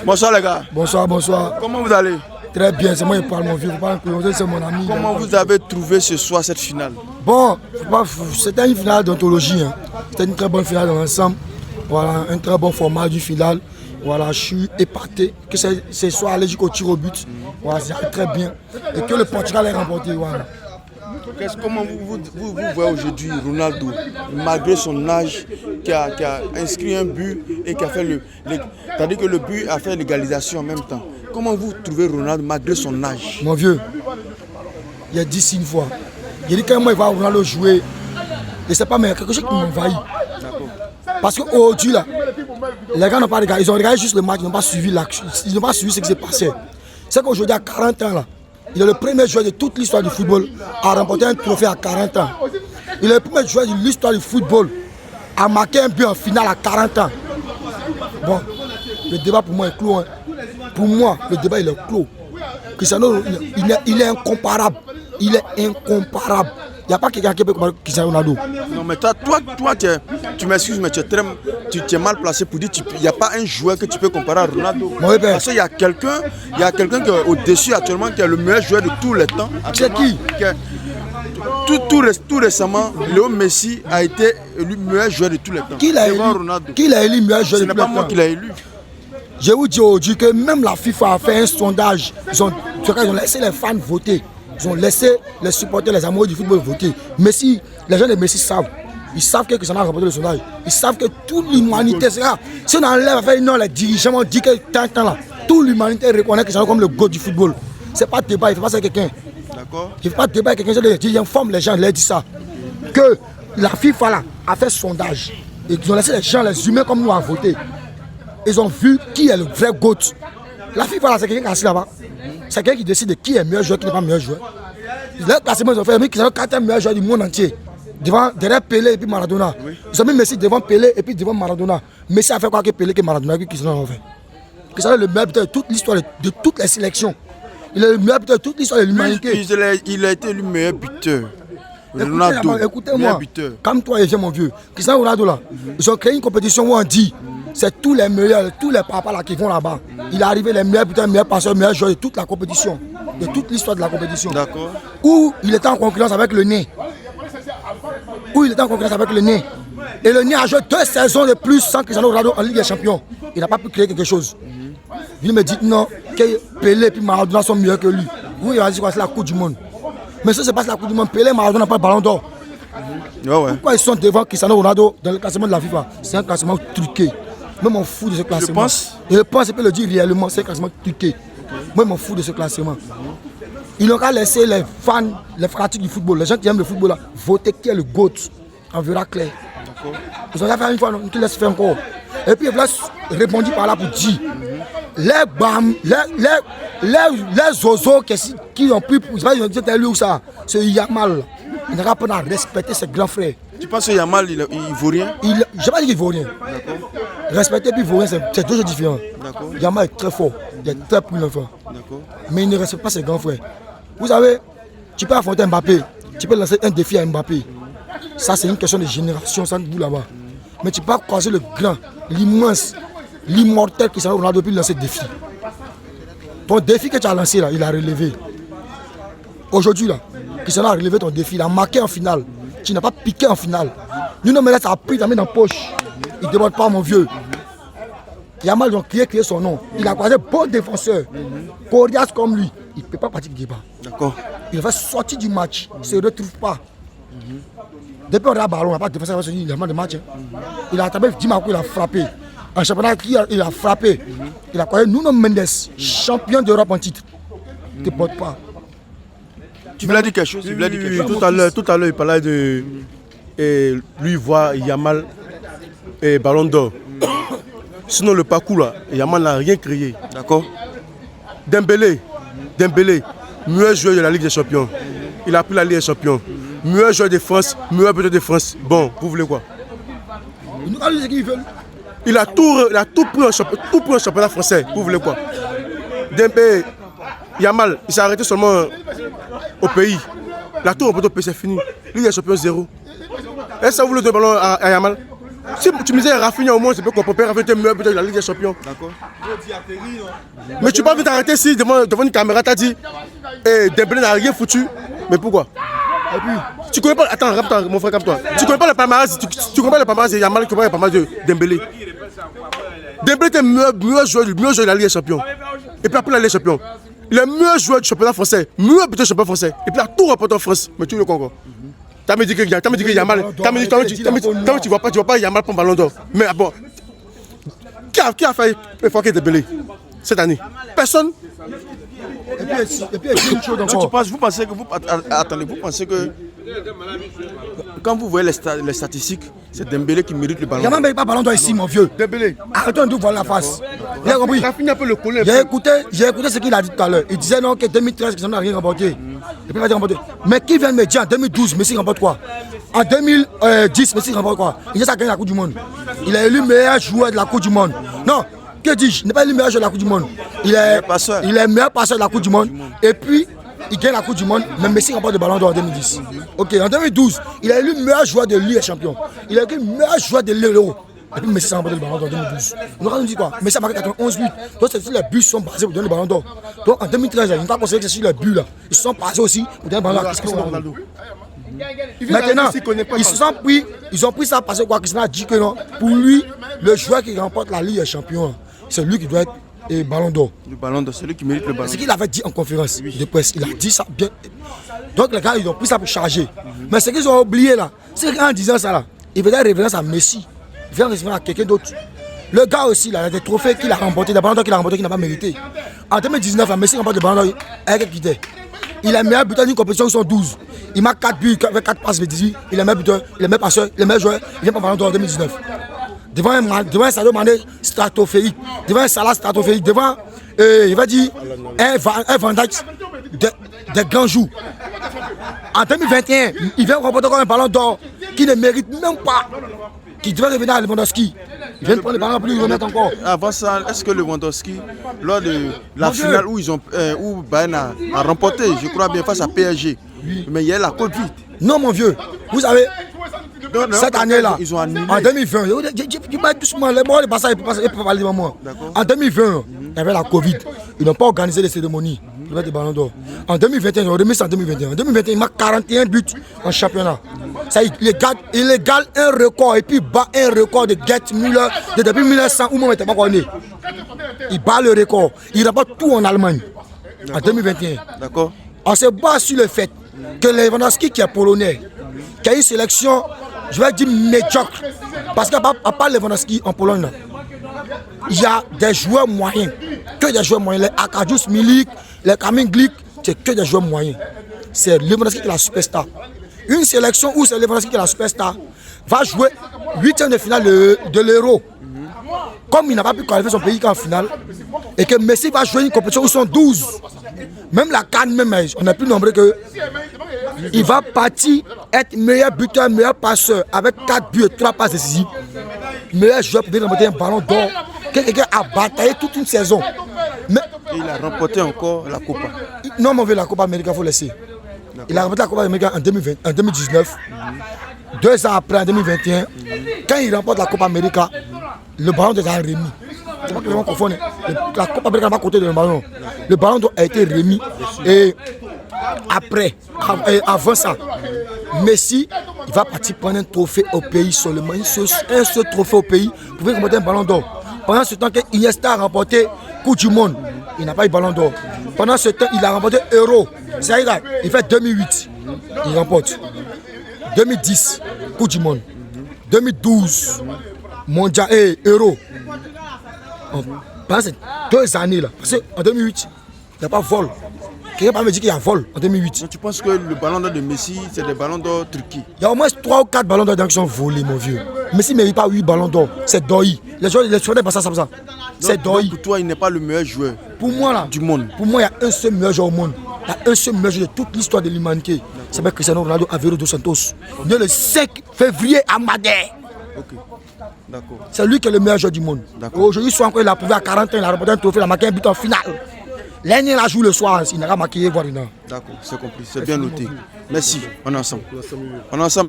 Bonsoir les gars. Bonsoir, bonsoir. Comment vous allez? Très bien, c'est moi qui parle mon vieux. C'est mon ami. Comment vous avez trouvé ce soir cette finale? Bon, c'était une finale d'anthologie. Hein. C'était une très bonne finale dans l'ensemble. Voilà, un très bon format du final. Voilà, je suis épaté que ce soit allé jusqu'au tir au but. Voilà, c'est très bien. Et que le Portugal ait remporté. Voilà. Comment vous voyez aujourd'hui Ronaldo, malgré son âge, qui a inscrit un but et qui a fait c'est-à-dire que le but a fait l'égalisation en même temps. Comment vous trouvez Ronaldo malgré son âge? Mon vieux, il a dit une fois. Il a dit quand moi il va Ronaldo jouer, et c'est pas mais quelque chose qui m'envahit. Parce qu'aujourd'hui là, les gars n'ont pas regardé, ils ont regardé juste le match, ils n'ont pas suivi l'action, ils n'ont pas suivi ce qui s'est passé. C'est qu'aujourd'hui à 40 ans là, il est le premier joueur de toute l'histoire du football à remporter un trophée à 40 ans. Il est le premier joueur de l'histoire du football à marquer un but en finale à 40 ans. Bon, le débat pour moi est clos. Hein. Pour moi, le débat il est clos. Cristiano, il est incomparable. Il est incomparable. Il n'y a pas quelqu'un qui peut comparer Cristiano Ronaldo. Non, mais toi tu m'excuses, mais tu es mal placé pour dire qu'il n'y a pas un joueur que tu peux comparer à Ronaldo. Oui, parce qu'il y a quelqu'un qui est au-dessus actuellement, qui est le meilleur joueur de tous les temps. C'est qui? Tout récemment, Léo Messi a été élu meilleur joueur de tous les temps. Qui l'a élu meilleur joueur de tous les temps? Ce n'est pas moi qui l'ai élu. Je vous dis aujourd'hui que même la FIFA a fait un sondage. Ils ont laissé les fans voter. Ils ont laissé les supporters, les amoureux du football voter. Messi, les gens de Messi savent. Ils savent que ça a remporté le sondage. Ils savent que toute l'humanité sera. Si on enlève avec non, les dirigeants ont dit que tant là, toute l'humanité reconnaît que c'est comme le goût du football. C'est pas débat, il ne faut pas ça avec quelqu'un. D'accord. Il ne faut pas débat avec quelqu'un. J'informe les gens, je leur dis ça. Que la FIFA là a fait sondage. Et ils ont laissé les gens, les humains comme nous à voter. Ils ont vu qui est le vrai GOAT. La FIFA là, c'est quelqu'un qui est assis là-bas. C'est quelqu'un qui décide de qui est meilleur joueur, qui n'est pas meilleur joueur. Le classement, ils ont fait qui sont les 4 meilleurs joueurs du monde entier. Derrière Pelé et puis Maradona. Oui. Ils ont mis Messi devant Pelé et puis devant Maradona. Messi a fait quoi que Pelé, que Maradona, que Cristiano a fait. Cristiano est le meilleur buteur de toute l'histoire de toutes les sélections. Il est le meilleur buteur de toute l'histoire de l'humanité. Il a été le meilleur buteur. Écoutez-moi, comme toi et j'ai mon vieux. Cristiano Ronaldo là, ils ont créé une compétition où on dit c'est tous les meilleurs, tous les papas là qui vont là-bas. Il est arrivé les meilleurs buteurs, les meilleurs passeurs, les meilleurs joueurs de toute la compétition, de toute l'histoire de la compétition. D'accord. Où il était en concurrence avec le nez. Et le nez a joué 2 saisons de plus sans Cristiano Ronaldo en Ligue des Champions. Il n'a pas pu créer quelque chose. Il me dit non, que Pelé et Maradona sont meilleurs que lui. Vous, il va dire quoi, c'est la Coupe du Monde. Mais si c'est pas la Coupe du Monde, Pelé et Maradona n'ont pas le ballon d'or. Pourquoi ils sont devant Cristiano Ronaldo dans le classement de la FIFA? C'est un classement truqué. Moi, je m'en fous de ce classement. Je pense, je peux le dire réellement, c'est un classement truqué. Moi, je m'en fous de ce classement. Ils n'ont qu'à laisser les fans, les fanatiques du football, les gens qui aiment le football, là, voter qui est le GOAT. On verra clair. Ils ont qu'à faire une fois, ils laissent faire encore. Et puis, ils répondent par là pour dire les oiseaux qui ont pris, ils ont dit lui ou ça, c'est Yamal. Il n'a pas à respecter ses grands frères. Tu penses que Yamal, il vaut rien? Je n'ai pas dit qu'il vaut rien. Respecter et vaut rien, c'est 2 choses différentes. Yamal est très fort, il est très plus fort. Mais il ne respecte pas ses grands frères. Vous savez, tu peux affronter Mbappé, tu peux lancer un défi à Mbappé. Ça, c'est une question de génération, ça vous là-bas. Mais tu peux pas croiser le grand, l'immense, l'immortel qui s'est Ronaldo depuis lancer le défi. Ton défi que tu as lancé là, il a relevé. Aujourd'hui là, Cristiano a relevé ton défi, il a marqué en finale. Tu n'as pas piqué en finale. Nous, mais là, ça a pris, tu as mis dans la poche. Il ne demande pas, mon vieux. Yamal, ils ont créé son nom. Il a croisé bon défenseur. Coriace comme lui. Il ne peut pas partir du débat. D'accord. Il va sortir du match. Il ne se retrouve pas. Depuis on a le ballon, il n'y a pas de défenseur, il a de match. Il a tapé Dimaco, il a frappé. En championnat, il a frappé. Il a croisé Nuno Mendes, champion d'Europe en titre. Il ne te porte pas. Tu voulais dire quelque chose? Tout à l'heure, il parlait de lui voir Yamal et Ballon d'Or. Sinon, le parcours là, Yamal n'a rien créé. D'accord. Dembélé, meilleur joueur de la Ligue des Champions. Il a pris la Ligue des Champions. Meilleur joueur de France, meilleur buteur de France. Bon, vous voulez quoi? Il a tout pris en championnat français. Vous voulez quoi? Dembélé, Yamal, il s'est arrêté seulement au pays. La tour au pays, c'est fini. Ligue des Champions 0. Est-ce que vous voulez donner le ballon à Yamal? Si tu me disais Rafinha au moins, c'est peu qu'on peut Rafinha était meilleur buteur de la Ligue des Champions. D'accord. Mais tu peux pas t'arrêter si devant une caméra t'as dit Dembélé n'a rien foutu. Mais pourquoi? Et puis, tu connais pas. Attends, mon frère, calme-toi. Tu connais pas le palmarès. Tu connais pas le palmarès, il y a mal qui connaît le palmarès de Dembélé. Dembélé était le meilleur joueur de la Ligue des Champions. Et puis après la Ligue des Champions, le meilleur joueur du championnat français, meilleur buteur du championnat français. Et puis il a tout remporté en France. Mais tu le comprends. T'as me dit que Yamal, tu vois pas Yamal pour Ballon d'Or. Mais bon, qui a fait effacer Dembélé cette année? Personne. Et puis une chose encore. Vous pensez que quand vous voyez les statistiques, c'est Dembélé qui mérite le ballon. Yamal ne mérite pas Ballon d'Or ici, mon vieux. Dembélé. Arrêtons de voir la face. Vous avez compris? Rafinha peut le coller. J'ai écouté ce qu'il a dit tout à l'heure. Il disait non que 2013, qu'ils n'ont rien remporté. Et puis il va dire remporté. Mais qui vient de me dire en 2012, Messi remporte quoi? En 2010, Messi remporte quoi? Il a gagné la Coupe du Monde. Il est élu meilleur joueur de la Coupe du Monde. Non, que dis-je? Il n'est pas élu meilleur joueur de la Coupe du Monde. Il est meilleur passeur de la Coupe du Monde. Et puis, il gagne la Coupe du Monde, mais Messi remporte le Ballon d'Or en 2010. Ok, en 2012, il a élu meilleur joueur de Ligue des Champions. Il a élu meilleur joueur de l'Euro. Et puis Messi a remporté le Ballon d'Or en 2012. On nous dit quoi? Messi a marqué 91 buts. Donc c'est sur les buts sont basés pour donner le Ballon d'Or. Donc en 2013, il ne faut pas considérer que c'est sur les buts là. Ils sont passés aussi pour donner le Ballon d'Or. Maintenant, ils ont pris ça parce que quoi, Cristiano a dit que non. Pour lui, le joueur qui remporte la Ligue des Champions, c'est lui qui doit être Ballon d'Or. Le Ballon d'Or, c'est lui qui mérite le Ballon. C'est ce qu'il avait dit en conférence de presse. Il a dit ça bien. Donc les gars, ils ont pris ça pour charger. Mais ce qu'ils ont oublié là, c'est qu'en disant ça là, il faisait référence à Messi. Il faisait référence à quelqu'un d'autre. Le gars aussi, là, il a des trophées qu'il a remportés, des ballons d'or qu'il a remportés qu'il n'a pas mérité. En 2019, Messi remporte le ballon d'or avec qui était. Il est meilleur buteur d'une compétition, ils sont 12. Il marque 4 buts, avec 4 passes, il est meilleur buteur, il est meilleur passeur, il est meilleur joueur, il vient pour le ballon d'or en 2019. Devant un Sadio Mané stratosphérique, devant un Salah stratosphérique, devant, il va dire, un Van Dijk des grands jours. En 2021, il vient remporter encore un ballon d'or qui ne mérite même pas, qui devait revenir à Lewandowski. Il vient de prendre le ballon, plus il remet encore. Avant ça, est-ce que Lewandowski, lors de la finale où Bayern a remporté, je crois bien, face à PSG, mais il y a la Covid. Non, mon vieux, vous savez, cette année-là, ils ont annulé. En 2020, je parle doucement, les mots, les passages, ils peuvent parler devant moi. En 2020, il y avait la Covid. Ils n'ont pas organisé les cérémonies pour mettre des ballons d'or. En 2021, ils ont remis ça en 2021. En 2021, il marque 41 buts en championnat. Ça, il égale un record et puis bat un record de Gerd Müller depuis 1900 où moi n'étais pas connu. Il bat le record. Il remporte tout en Allemagne en 2021. D'accord. On se base sur le fait que Lewandowski, qui est polonais, qui a une sélection, je vais dire médiocre, parce qu'à part Lewandowski en Pologne, il y a des joueurs moyens, que des joueurs moyens. Les Arkadiusz Milik, les Kamil Glik, c'est que des joueurs moyens. C'est Lewandowski qui est la superstar. Une sélection où c'est Lewandowski qui est la superstar va jouer 8e de finale de l'Euro. Comme il n'a pas pu qualifier son pays qu'en finale, et que Messi va jouer une compétition où ils sont 12. Même la CAN, même on est plus nombreux que. Il va partir être meilleur buteur, meilleur passeur, avec 4 buts et 3 passes décisives. Meilleur joueur pour venir remporter un ballon d'or. Quelqu'un a bataillé toute une saison. Mais, et il a remporté encore la Copa. Non, mon vieux, la Copa América, il faut laisser. Il a remporté la Copa América en 2019. 2 ans après, en 2021, quand il remporte la Copa América, le ballon est remis. C'est pas que les gens confondent. La Copa América n'a pas compté dans le ballon. Le ballon a été remis. Et après, avant ça, Messi, il va partir prendre un trophée au pays seulement. Un seul trophée au pays pour pouvoir remporter un ballon d'or. Pendant ce temps que Iniesta a remporté Coupe du Monde, il n'a pas eu ballon d'or. Pendant ce temps, il a remporté Euro. C'est-à-dire, il fait 2008, il remporte. 2010, Coupe du Monde. 2012, Mondial et Euro. Pendant ces 2 années là, parce qu'en 2008, il n'y a pas vol. Quelqu'un va me dire qu'il y a vol en 2008. Donc, tu penses que le ballon d'or de Messi, c'est des ballons d'or Turquie? Il y a au moins 3 ou 4 ballons d'or qui sont volés, mon vieux. Messi ne mérite pas 8 ballons d'or. C'est Doi. Les joueurs ne passent pas ça. C'est Doi. Pour toi, il n'est pas le meilleur joueur du monde. Pour moi, il y a un seul meilleur joueur au monde. Il y a un seul meilleur joueur de toute l'histoire de l'humanité. Il s'appelle Cristiano Ronaldo Aveiro dos Santos. Né le 5 février à Madère. Ok. D'accord. C'est lui qui est le meilleur joueur du monde. Aujourd'hui, soit encore il a prouvé à 40 ans, il a remporté un trophée, il a marqué un but en finale. L'année, il a joué le soir, il n'a pas marqué, voir une heure. D'accord, c'est compris, c'est bien noté. Merci, on est ensemble. On est ensemble.